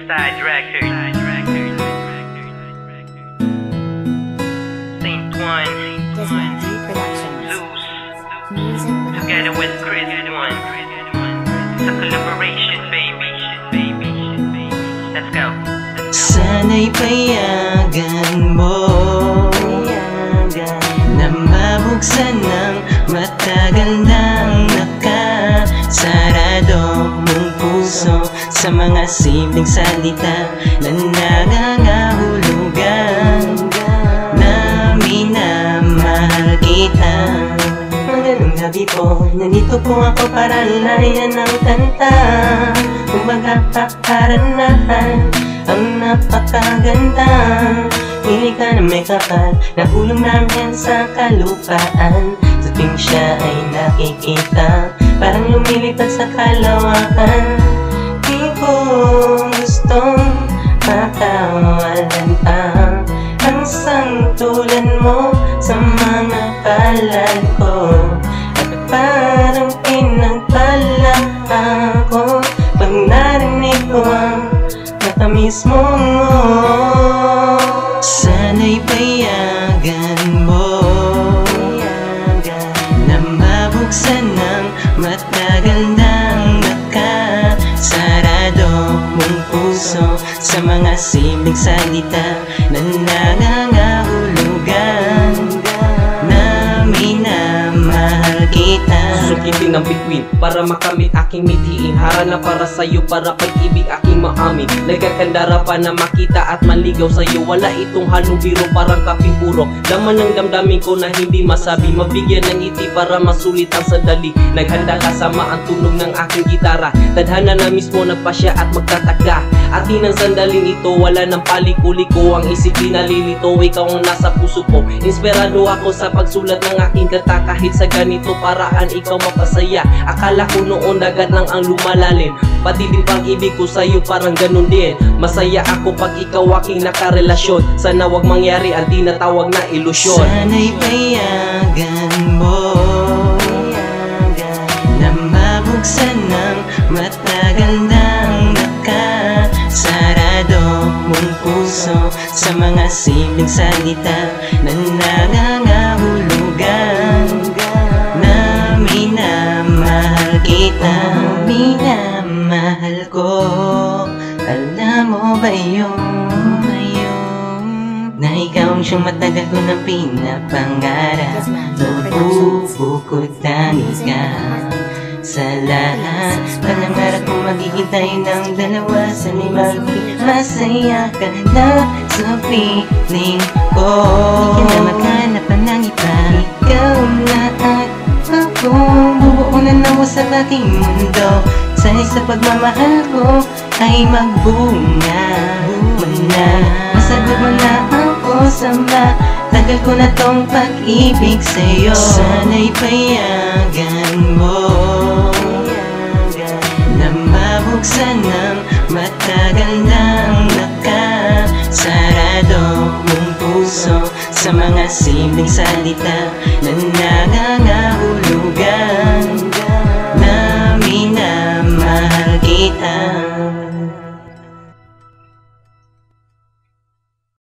Side Record. Saint One. Loose. Together with Chris One. It's a collaboration, baby. Let's go. Sana'y payagan mo na mabuksan ng matagal nang nakasarado mong puso sa mga simpleng salita na nangangahulugan na minamahal kita. Magandang gabi po, nandito po ako para layan ng kanta. Kumbaga pakaranahan ang napakaganda. Hindi ka na may kapal, nahulog namin sa kalupaan. Sa tuwing siya ay nakikita, parang lumilipad sa kalawakan. Di ko gustong makawalan pa ang sangtulan mo sa mga palad ko. At parang pinagpala ako pag narinig ko ang matamis mo. Sana'y payagan mo na mabuksan ng matagal nang nakasarado mong puso sa mga simpleng salita na nangangahulugan na minamahal kita. Susukitin ng bituin para makamit aking mithiin. Hara na para sa'yo, para pag-ibig aking maamin. Nagkakandara pa na makita at maligaw sa'yo. Wala itong halong biro, parang kaping puro. Daman ng damdamin ko na hindi masabi. Mabigyan ng ngiti para masulit ang sandali. Naghanda kasama ang tunog ng aking gitara. Tadhana na mismo nagpasya at magtatagda. Atin ang sandaling ito, wala ng paliko-liko. Ang isip di nalilito, ikaw ang nasa puso ko. Inspirado ako sa pagsulat ng aking kanta. Kahit sa ganito paraan ikaw mapasaya. Akala ko noon dagat lang ang lumalalim. Pati din pag-ibig ko sa'yo parang ganun din. Masaya ako pag ikaw aking nakarelasyon. Sana wag mangyari ang tinatawag na ilusyon. Sana'y payagan mo na mabuksan ng matagal nang nakasarado mong puso sa mga simpleng salita na nangangahulugan na minamahal kita. Minamahal ko, alam mo ba yun? Na ikaw ang siyang matagal ko na pinapangarap. Bukod tangis ka sa lahat. Panangarap kong magiging tayo ng dalawa. Sana'y masaya ka na sa piling ko. Hindi ka na maghanap pa ng iba. Ikaw na at ako, bubuo na nawa sa aking mundo. Sana'y sa pagmamahal ko ay magbunga na. Masagot mo na ako sa matagal ko na tong pag-ibig sa'yo. Sana'y payagan mo na mabuksan ng matagal nang nakasarado mong puso sa mga simpleng salita na nangangahulugan na minamahal kita.